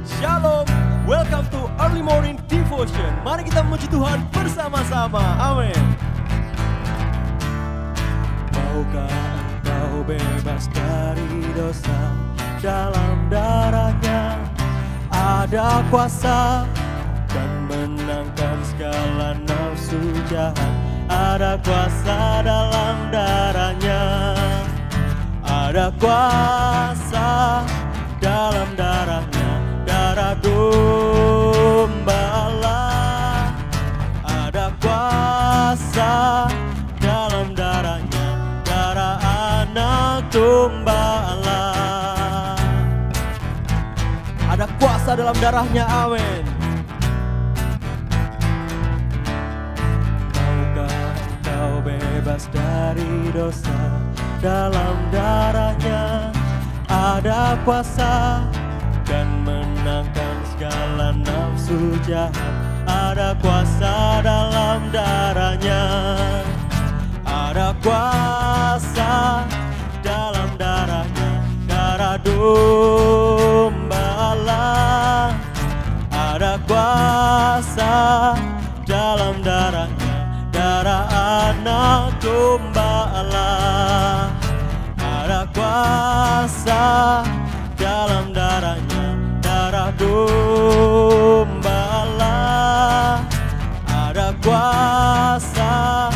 Shalom, welcome to Early Morning Devotion. Mari kita memuji Tuhan bersama-sama, amin. Maukah engkau bebas dari dosa? Dalam darahnya ada kuasa dan menangkan segala nafsu jahat. Ada kuasa dalam darahnya, ada kuasa dalam darahnya, darah domba Allah. Ada kuasa dalam darahnya, darah anak domba Allah. Ada kuasa dalam darahnya, amin. Maukah engkau bebas dari dosa? Dalam darahnya ada kuasa dan menangkan segala nafsu jahat. Ada kuasa dalam darahnya, ada kuasa dalam darahnya, darah domba Allah. Ada kuasa dalam darahnya, darah anak domba Allah. Ada kuasa dalam darahnya, darah domba Allah. Ada kuasa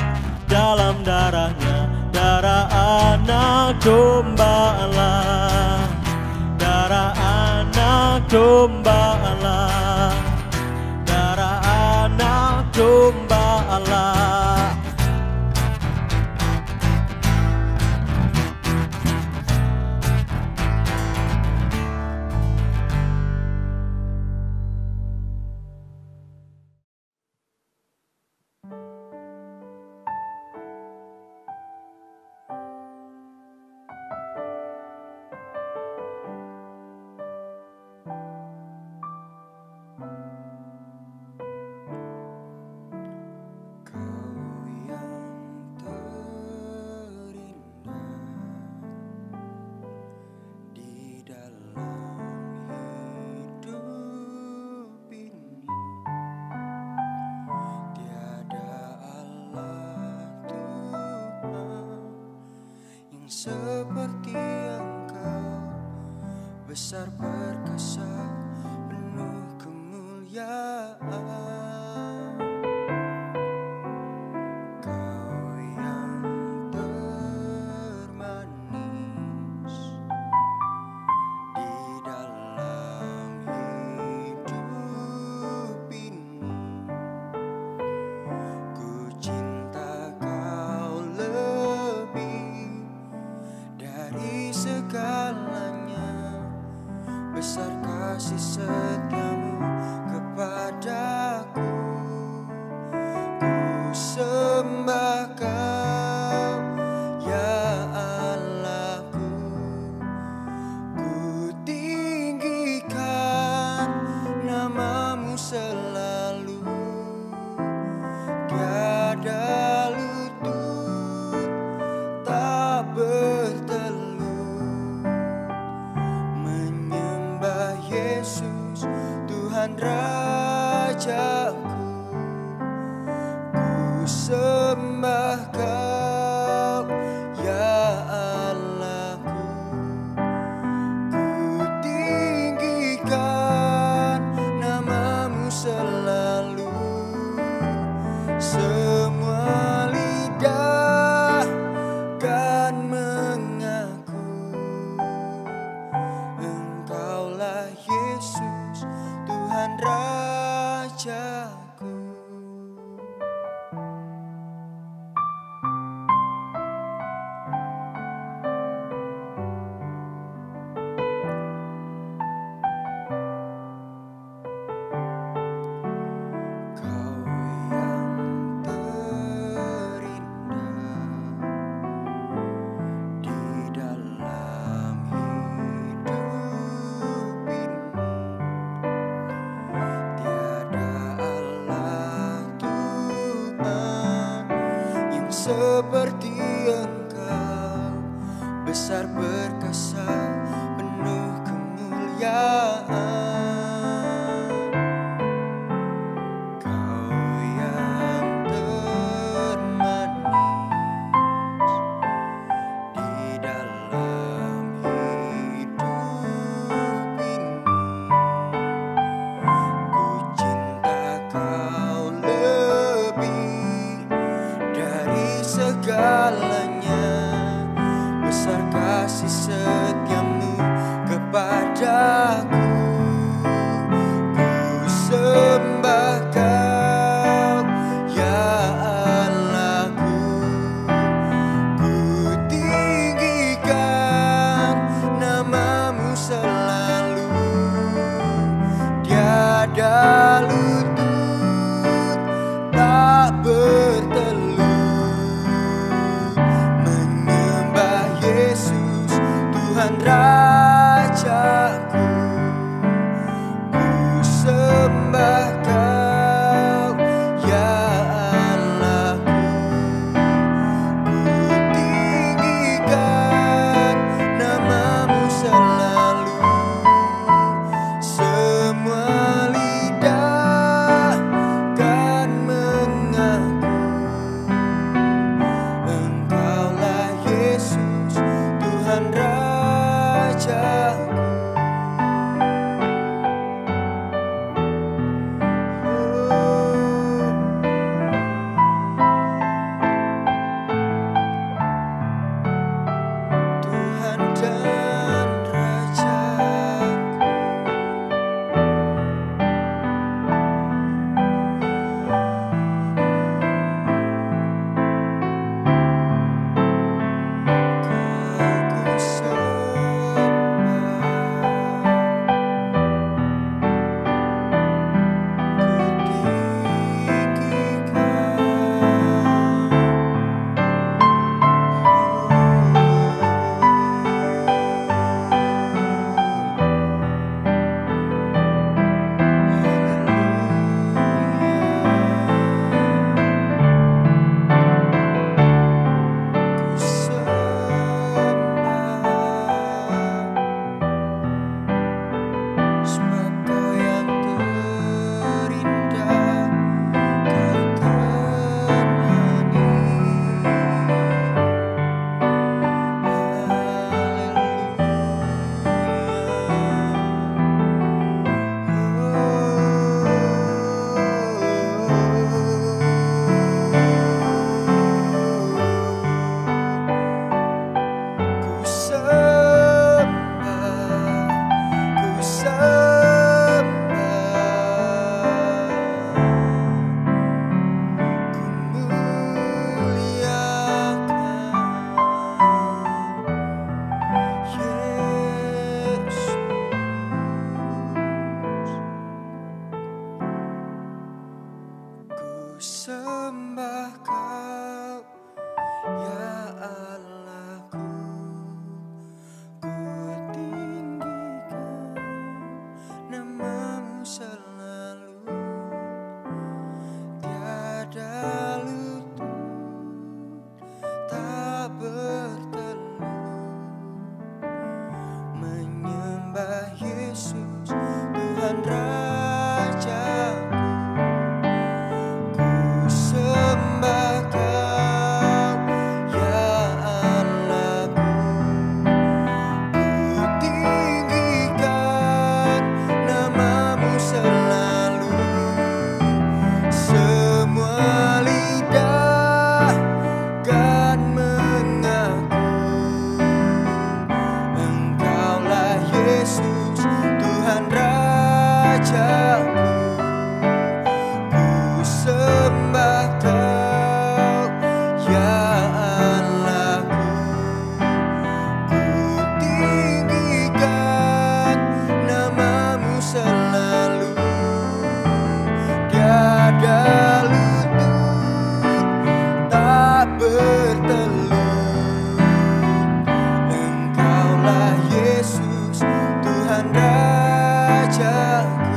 dalam darahnya, darah anak domba Allah. Darah anak domba Allah, darah anak domba Allah. Seperti Engkau, besar perkasa, penuh kemuliaan. Kau yang termanis di dalam hidup ini. Ku cinta Kau lebih dari segalanya, besar kasih setiamu kepadaku. Ku sembah Kau, ya Allahku. Ku tinggikan namamu selalu, tiada lutut tak bertelut menyembah Yesus Tuhan Rajaku. Ku sembah Kau, ya Allahku. Ku tinggikan namamu selalu, semua lidah kan mengaku Engkaulah Yesus Tuhan Rajaku. Kau yang terindah di dalam hidup ini. Tiada Allah Tuhan yang seperti Engkau, besar perkasa, penuh kemuliaan. Rajaku, ku sembah Kau, ya Allahku. Ku tinggikan nama-Mu selalu, semua lidah kan mengaku Engkaulah Yesus, Tuhan Rajaku. Tuhan dan Rajaku. Kau ku sembah, ku sebab Kau yang terindah, Kau temani. Ku sembah, ku muliakan Yesus. Ku sembah Kau, ya Allahku. Ku tinggikan nama-Mu selalu, tiada lutut tak bertelut menyembah Yesus, Tuhan Rajaku. Ku sembah Kau, ya Allahku. Ku tinggikan nama-Mu selalu, semua lidah kan mengaku Engkaulah Yesus, Tuhan Rajaku. Ku sembah Kau, ya Allahku. Ku tinggikan nama-Mu selalu, tiada lutut tak bertelut. Engkaulah Yesus, Tuhan Rajaku.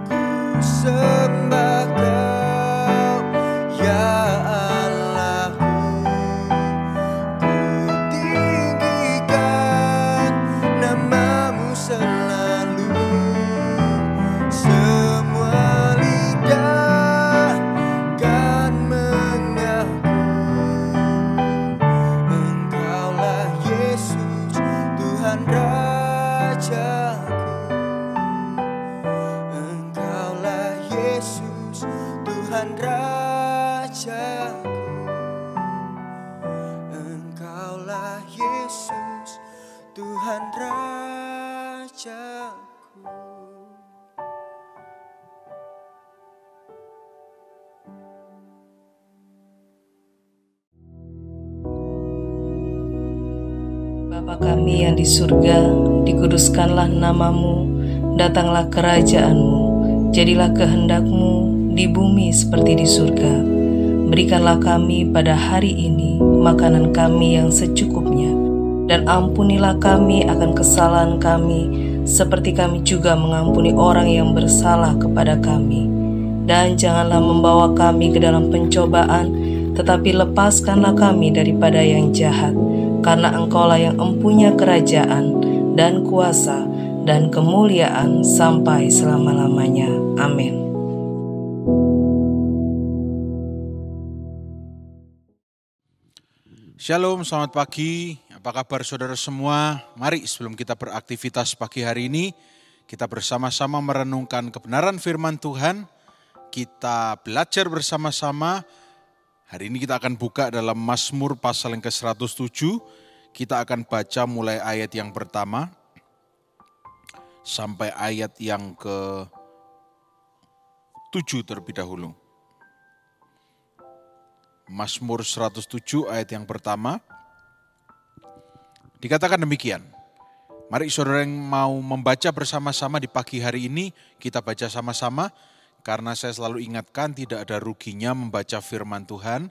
Ku sembah Kau, ya Allahku. Ku tinggikan nama-Mu selalu, semua lidah kan mengaku Engkaulah Yesus, Tuhan Rajaku. Engkaulah Yesus, Tuhan Rajaku. Engkaulah Yesus, Tuhan Rajaku. Bapa kami yang di surga, dikuduskanlah nama-Mu, datanglah kerajaan-Mu, jadilah kehendak-Mu di bumi seperti di surga. Berikanlah kami pada hari ini makanan kami yang secukupnya, Dan ampunilah kami akan kesalahan kami, seperti kami juga mengampuni orang yang bersalah kepada kami. Dan janganlah membawa kami ke dalam pencobaan, tetapi lepaskanlah kami daripada yang jahat. Karena Engkaulah yang empunya kerajaan, dan kuasa, dan kemuliaan sampai selama-lamanya. Amin. Shalom, selamat pagi. Apa kabar saudara semua? Mari sebelum kita beraktivitas pagi hari ini, kita bersama-sama merenungkan kebenaran firman Tuhan. Kita belajar bersama-sama. Hari ini kita akan buka dalam Mazmur pasal yang ke-107. Kita akan baca mulai ayat yang pertama sampai ayat yang ke-7 terlebih dahulu. Mazmur 107 ayat yang pertama, dikatakan demikian. Mari saudara yang mau membaca bersama-sama di pagi hari ini, kita baca sama-sama. Karena saya selalu ingatkan tidak ada ruginya membaca firman Tuhan.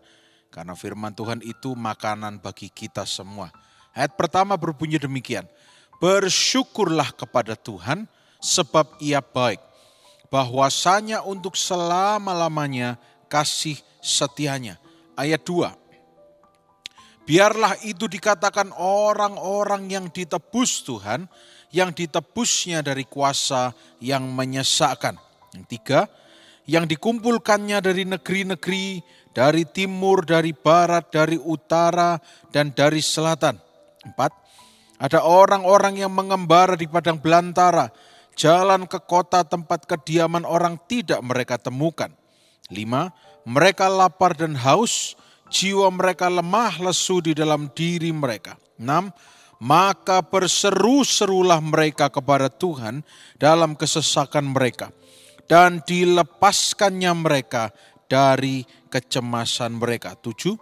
Karena firman Tuhan itu makanan bagi kita semua. Ayat pertama berbunyi demikian. Bersyukurlah kepada Tuhan sebab Ia baik. Bahwasanya untuk selama-lamanya kasih setianya. Ayat 2, biarlah itu dikatakan orang-orang yang ditebus Tuhan, yang ditebusnya dari kuasa yang menyesakkan. Yang 3, yang dikumpulkannya dari negeri-negeri, dari timur, dari barat, dari utara, dan dari selatan. 4, ada orang-orang yang mengembara di padang belantara, jalan ke kota tempat kediaman orang tidak mereka temukan. 5, mereka lapar dan haus, jiwa mereka lemah lesu di dalam diri mereka. 6, maka berseru-serulah mereka kepada Tuhan dalam kesesakan mereka. Dan dilepaskannya mereka dari kecemasan mereka. 7,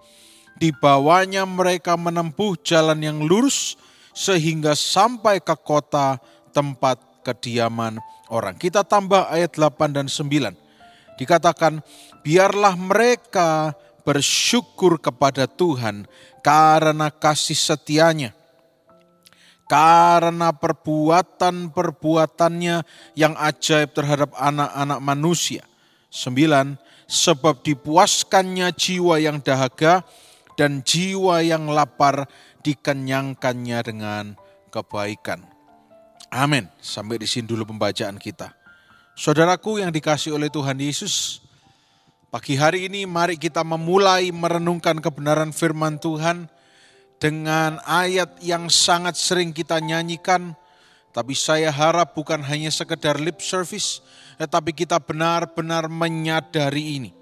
dibawanya mereka menempuh jalan yang lurus sehingga sampai ke kota tempat kediaman orang. Kita tambah ayat 8 dan 9. Dikatakan, biarlah mereka bersyukur kepada Tuhan karena kasih setianya, karena perbuatan-perbuatannya yang ajaib terhadap anak-anak manusia. 9, sebab dipuaskannya jiwa yang dahaga dan jiwa yang lapar dikenyangkannya dengan kebaikan. Amin. Sampai di sini dulu pembacaan kita. Saudaraku yang dikasihi oleh Tuhan Yesus, pagi hari ini mari kita memulai merenungkan kebenaran firman Tuhan dengan ayat yang sangat sering kita nyanyikan, tapi saya harap bukan hanya sekedar lip service, tetapi kita benar-benar menyadari ini.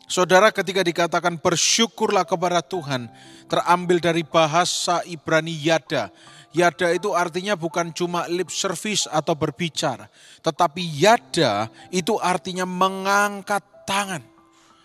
Saudara, ketika dikatakan bersyukurlah kepada Tuhan, terambil dari bahasa Ibrani yada. Yada itu artinya bukan cuma lip service atau berbicara, tetapi yada itu artinya mengangkat tangan,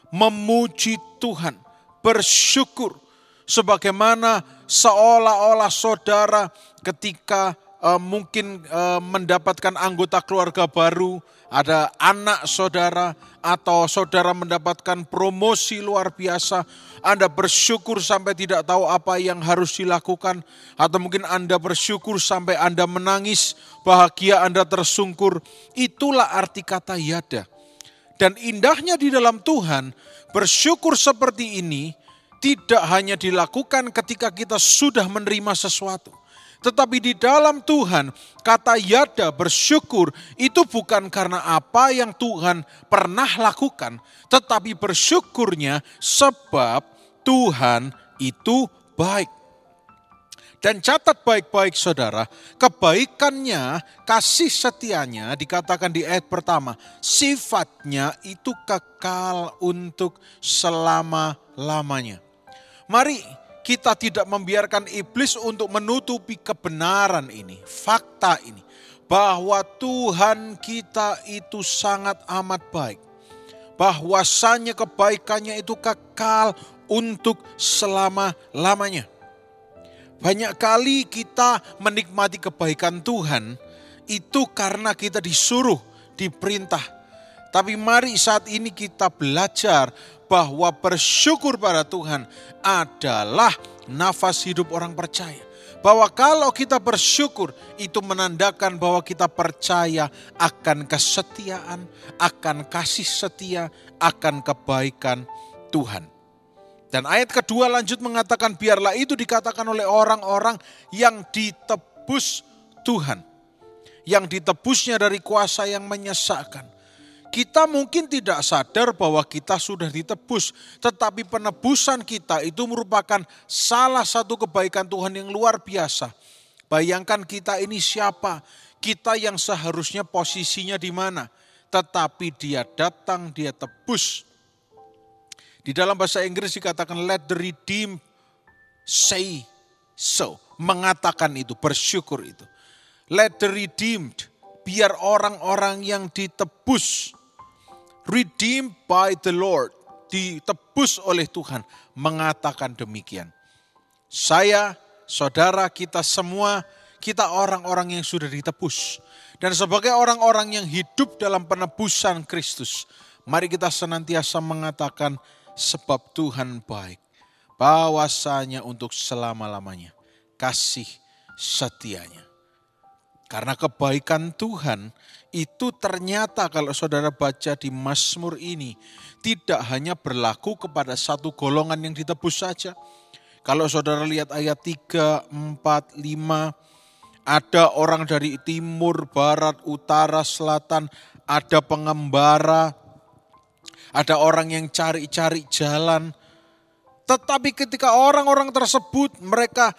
memuji Tuhan, bersyukur. Sebagaimana seolah-olah saudara ketika mungkin mendapatkan anggota keluarga baru, ada anak saudara, atau saudara mendapatkan promosi luar biasa, Anda bersyukur sampai tidak tahu apa yang harus dilakukan, atau mungkin Anda bersyukur sampai Anda menangis, bahagia Anda tersungkur. Itulah arti kata yada. Dan indahnya di dalam Tuhan, bersyukur seperti ini tidak hanya dilakukan ketika kita sudah menerima sesuatu. Tetapi di dalam Tuhan, kata yada bersyukur itu bukan karena apa yang Tuhan pernah lakukan, tetapi bersyukurnya sebab Tuhan itu baik. Dan catat baik-baik saudara, kebaikannya, kasih setianya dikatakan di ayat pertama, sifatnya itu kekal untuk selama-lamanya. Mari kita tidak membiarkan iblis untuk menutupi kebenaran ini, fakta ini, bahwa Tuhan kita itu sangat amat baik. Bahwasanya kebaikannya itu kekal untuk selama-lamanya. Banyak kali kita menikmati kebaikan Tuhan itu karena kita disuruh, diperintah. Tapi mari saat ini kita belajar bahwa bersyukur pada Tuhan adalah nafas hidup orang percaya. Bahwa kalau kita bersyukur, itu menandakan bahwa kita percaya akan kesetiaan, akan kasih setia, akan kebaikan Tuhan. Dan ayat kedua lanjut mengatakan, biarlah itu dikatakan oleh orang-orang yang ditebus Tuhan. Yang ditebusnya dari kuasa yang menyesakkan. Kita mungkin tidak sadar bahwa kita sudah ditebus, tetapi penebusan kita itu merupakan salah satu kebaikan Tuhan yang luar biasa. Bayangkan kita ini siapa? Kita yang seharusnya posisinya di mana? Tetapi dia datang, dia tebus. Di dalam bahasa Inggris dikatakan let the redeemed say so. Mengatakan itu, bersyukur itu. Let the redeemed, biar orang-orang yang ditebus, redeemed by the Lord, ditebus oleh Tuhan, mengatakan demikian. Saya, saudara, kita semua, kita orang-orang yang sudah ditebus. Dan sebagai orang-orang yang hidup dalam penebusan Kristus, mari kita senantiasa mengatakan sebab Tuhan baik, bahwasanya untuk selama-lamanya kasih setianya. Karena kebaikan Tuhan itu ternyata kalau saudara baca di Mazmur ini tidak hanya berlaku kepada satu golongan yang ditebus saja. Kalau saudara lihat ayat 3, 4, 5, ada orang dari timur, barat, utara, selatan, ada pengembara, ada orang yang cari-cari jalan. Tetapi ketika orang-orang tersebut mereka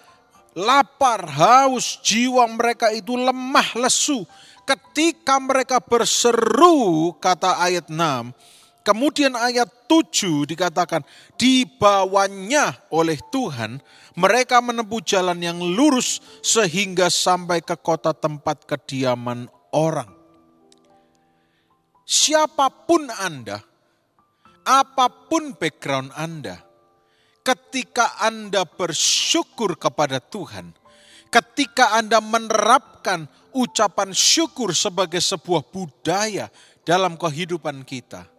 lapar, haus, jiwa mereka itu lemah, lesu. Ketika mereka berseru, kata ayat 6, kemudian ayat 7 dikatakan, dibawanya oleh Tuhan, mereka menempuh jalan yang lurus sehingga sampai ke kota tempat kediaman orang. Siapapun Anda, apapun background Anda, ketika Anda bersyukur kepada Tuhan, ketika Anda menerapkan ucapan syukur sebagai sebuah budaya dalam kehidupan kita,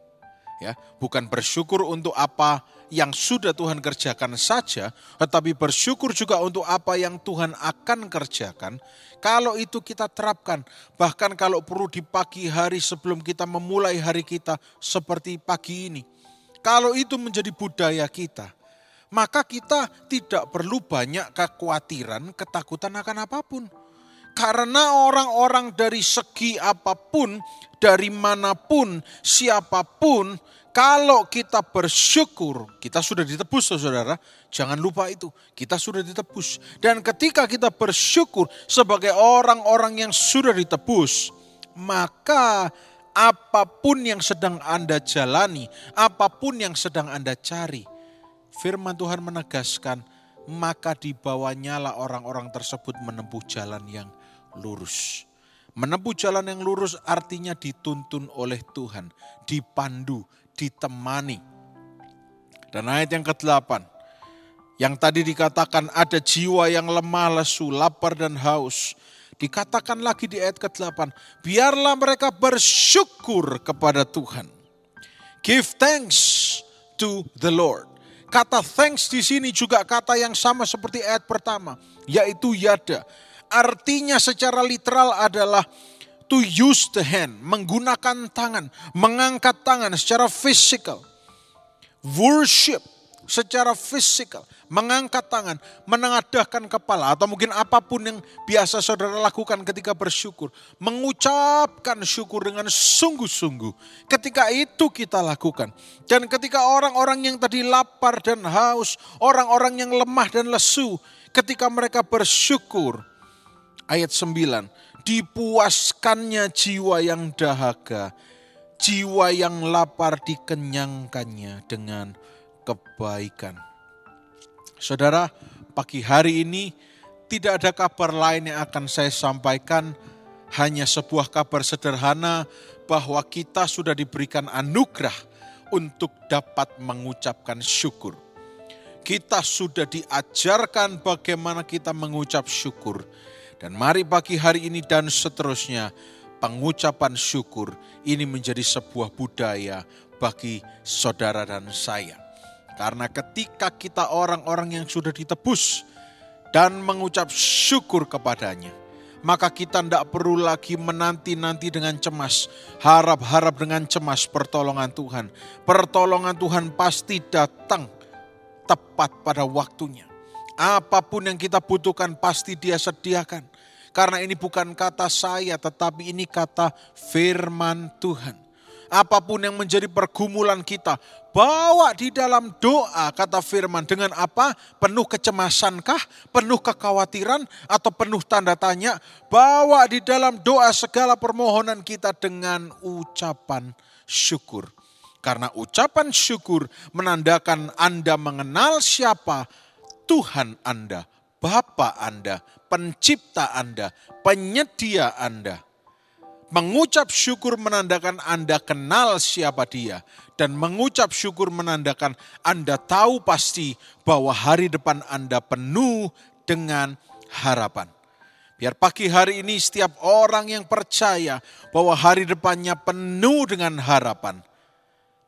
ya, bukan bersyukur untuk apa yang sudah Tuhan kerjakan saja, tetapi bersyukur juga untuk apa yang Tuhan akan kerjakan. Kalau itu kita terapkan, bahkan kalau perlu di pagi hari sebelum kita memulai hari kita seperti pagi ini, kalau itu menjadi budaya kita, maka kita tidak perlu banyak kekhawatiran, ketakutan akan apapun. Karena orang-orang dari segi apapun, dari manapun, siapapun, kalau kita bersyukur, kita sudah ditebus saudara, jangan lupa itu, kita sudah ditebus. Dan ketika kita bersyukur sebagai orang-orang yang sudah ditebus, maka apapun yang sedang Anda jalani, apapun yang sedang Anda cari, firman Tuhan menegaskan, maka dibawanyalah orang-orang tersebut menempuh jalan yang lurus. Menempuh jalan yang lurus artinya dituntun oleh Tuhan, dipandu, ditemani. Dan ayat yang ke-8, yang tadi dikatakan ada jiwa yang lemah, lesu, lapar dan haus. Dikatakan lagi di ayat ke-8, biarlah mereka bersyukur kepada Tuhan. Give thanks to the Lord. Kata thanks di sini juga kata yang sama seperti ayat pertama, yaitu yada. Artinya secara literal adalah to use the hand, menggunakan tangan, mengangkat tangan secara fisikal. Worship secara fisikal, mengangkat tangan, menengadahkan kepala, atau mungkin apapun yang biasa saudara lakukan ketika bersyukur. Mengucapkan syukur dengan sungguh-sungguh. Ketika itu kita lakukan. Dan ketika orang-orang yang tadi lapar dan haus, orang-orang yang lemah dan lesu, ketika mereka bersyukur, ayat 9, dipuaskannya jiwa yang dahaga, jiwa yang lapar dikenyangkannya dengan kebaikan. Saudara, pagi hari ini tidak ada kabar lain yang akan saya sampaikan, hanya sebuah kabar sederhana bahwa kita sudah diberikan anugerah untuk dapat mengucapkan syukur. Kita sudah diajarkan bagaimana kita mengucap syukur. Dan mari pagi hari ini dan seterusnya, pengucapan syukur ini menjadi sebuah budaya bagi saudara dan saya. Karena ketika kita orang-orang yang sudah ditebus, dan mengucap syukur kepadanya, maka kita tidak perlu lagi menanti-nanti dengan cemas, harap-harap dengan cemas pertolongan Tuhan. Pertolongan Tuhan pasti datang tepat pada waktunya. Apapun yang kita butuhkan pasti Dia sediakan. Karena ini bukan kata saya, tetapi ini kata firman Tuhan. Apapun yang menjadi pergumulan kita, bawa di dalam doa, kata firman. Dengan apa? Penuh kecemasankah? Penuh kekhawatiran? Atau penuh tanda tanya? Bawa di dalam doa segala permohonan kita dengan ucapan syukur. Karena ucapan syukur menandakan Anda mengenal siapa Tuhan Anda, Bapa Anda, Pencipta Anda, Penyedia Anda. Mengucap syukur menandakan Anda kenal siapa Dia. Dan mengucap syukur menandakan Anda tahu pasti bahwa hari depan Anda penuh dengan harapan. Biar pagi hari ini setiap orang yang percaya bahwa hari depannya penuh dengan harapan,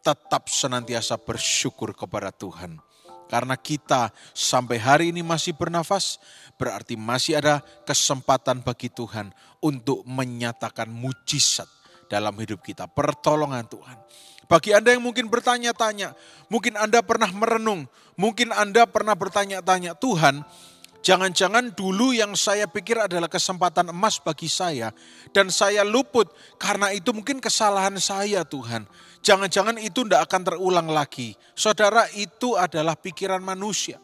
tetap senantiasa bersyukur kepada Tuhan. Karena kita sampai hari ini masih bernafas, berarti masih ada kesempatan bagi Tuhan untuk menyatakan mujizat dalam hidup kita, pertolongan Tuhan. Bagi Anda yang mungkin bertanya-tanya, mungkin Anda pernah merenung, mungkin Anda pernah bertanya-tanya, Tuhan, jangan-jangan dulu yang saya pikir adalah kesempatan emas bagi saya, dan saya luput, karena itu mungkin kesalahan saya Tuhan. Jangan-jangan itu tidak akan terulang lagi. Saudara, itu adalah pikiran manusia.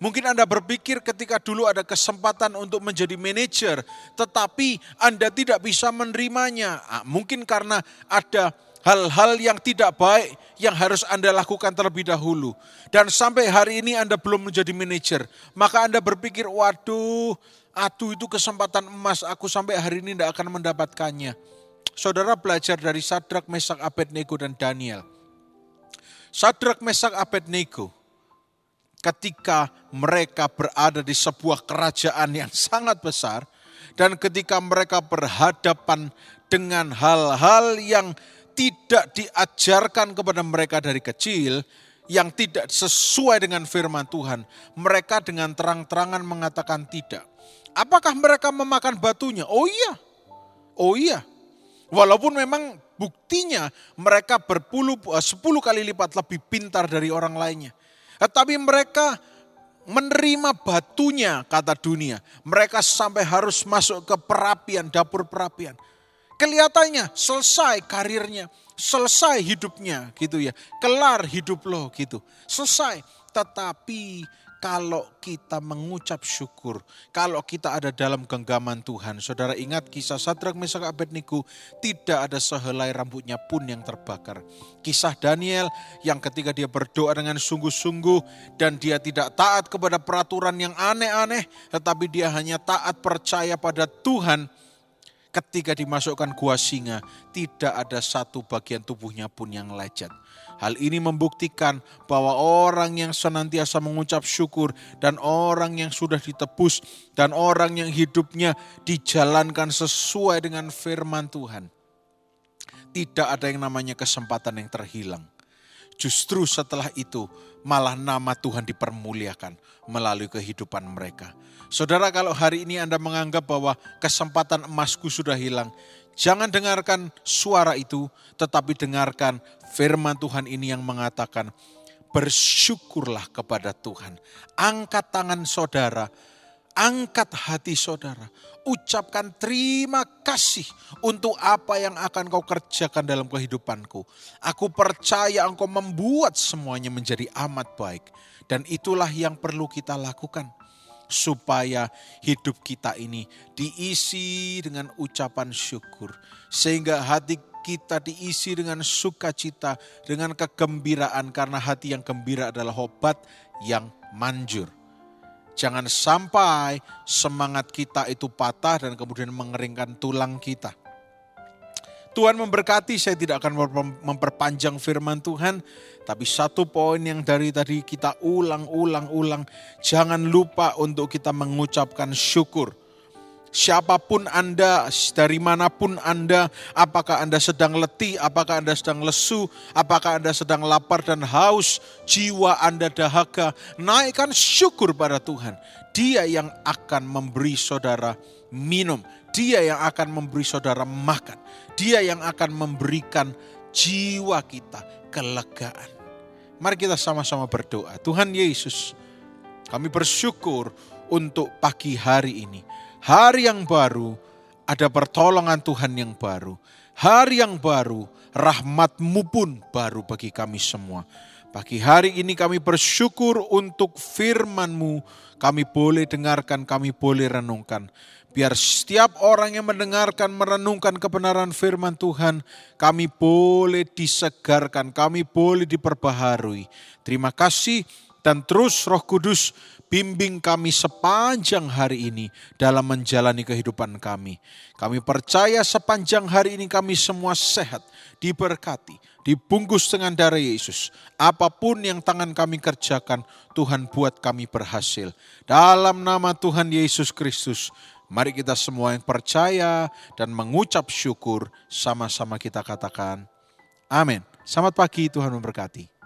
Mungkin Anda berpikir ketika dulu ada kesempatan untuk menjadi manajer, tetapi Anda tidak bisa menerimanya. Mungkin karena ada hal-hal yang tidak baik yang harus Anda lakukan terlebih dahulu. Dan sampai hari ini Anda belum menjadi manajer. Maka Anda berpikir, waduh, itu kesempatan emas, aku sampai hari ini tidak akan mendapatkannya. Saudara belajar dari Sadrak, Mesak, Abednego dan Daniel. Sadrak, Mesak, Abednego ketika mereka berada di sebuah kerajaan yang sangat besar dan ketika mereka berhadapan dengan hal-hal yang tidak diajarkan kepada mereka dari kecil, yang tidak sesuai dengan firman Tuhan, mereka dengan terang-terangan mengatakan tidak. Apakah mereka memakan batunya? Oh iya. Walaupun memang buktinya mereka 10 kali lipat lebih pintar dari orang lainnya. Tetapi mereka menerima batunya, kata dunia. Mereka sampai harus masuk ke perapian, dapur perapian. Kelihatannya selesai karirnya, selesai hidupnya gitu ya. Kelar hidup lo gitu, selesai. Tetapi kalau kita mengucap syukur, kalau kita ada dalam genggaman Tuhan, saudara ingat kisah Sadrak, Mesak, Abednego, tidak ada sehelai rambutnya pun yang terbakar. Kisah Daniel yang ketika dia berdoa dengan sungguh-sungguh dan dia tidak taat kepada peraturan yang aneh-aneh, tetapi dia hanya taat percaya pada Tuhan. Ketika dimasukkan gua singa, tidak ada satu bagian tubuhnya pun yang lecet. Hal ini membuktikan bahwa orang yang senantiasa mengucap syukur dan orang yang sudah ditebus dan orang yang hidupnya dijalankan sesuai dengan firman Tuhan, tidak ada yang namanya kesempatan yang terhilang. Justru setelah itu malah nama Tuhan dipermuliakan melalui kehidupan mereka. Saudara, kalau hari ini Anda menganggap bahwa kesempatan emasku sudah hilang, jangan dengarkan suara itu, tetapi dengarkan firman Tuhan ini yang mengatakan, bersyukurlah kepada Tuhan. Angkat tangan saudara, angkat hati saudara, ucapkan terima kasih untuk apa yang akan kau kerjakan dalam kehidupanku. Aku percaya engkau membuat semuanya menjadi amat baik. Dan itulah yang perlu kita lakukan. Supaya hidup kita ini diisi dengan ucapan syukur. Sehingga hati kita diisi dengan sukacita, dengan kegembiraan. Karena hati yang gembira adalah obat yang manjur. Jangan sampai semangat kita itu patah dan kemudian mengeringkan tulang kita. Tuhan memberkati, saya tidak akan memperpanjang firman Tuhan. Tapi satu poin yang dari tadi kita ulang. Jangan lupa untuk kita mengucapkan syukur. Siapapun Anda, dari manapun Anda, apakah Anda sedang letih, apakah Anda sedang lesu, apakah Anda sedang lapar dan haus, jiwa Anda dahaga, naikkan syukur pada Tuhan. Dia yang akan memberi saudara minum, Dia yang akan memberi saudara makan, Dia yang akan memberikan jiwa kita kelegaan. Mari kita sama-sama berdoa. Tuhan Yesus, kami bersyukur untuk pagi hari ini. Hari yang baru, ada pertolongan Tuhan yang baru. Hari yang baru, rahmat-Mu pun baru bagi kami semua. Pagi hari ini kami bersyukur untuk firman-Mu. Kami boleh dengarkan, kami boleh renungkan. Biar setiap orang yang mendengarkan, merenungkan kebenaran firman Tuhan, kami boleh disegarkan, kami boleh diperbaharui. Terima kasih dan terus Roh Kudus bimbing kami sepanjang hari ini dalam menjalani kehidupan kami. Kami percaya sepanjang hari ini kami semua sehat, diberkati, dibungkus dengan darah Yesus. Apapun yang tangan kami kerjakan, Tuhan buat kami berhasil. Dalam nama Tuhan Yesus Kristus, mari kita semua yang percaya dan mengucap syukur, sama-sama kita katakan, amin. Selamat pagi, Tuhan memberkati.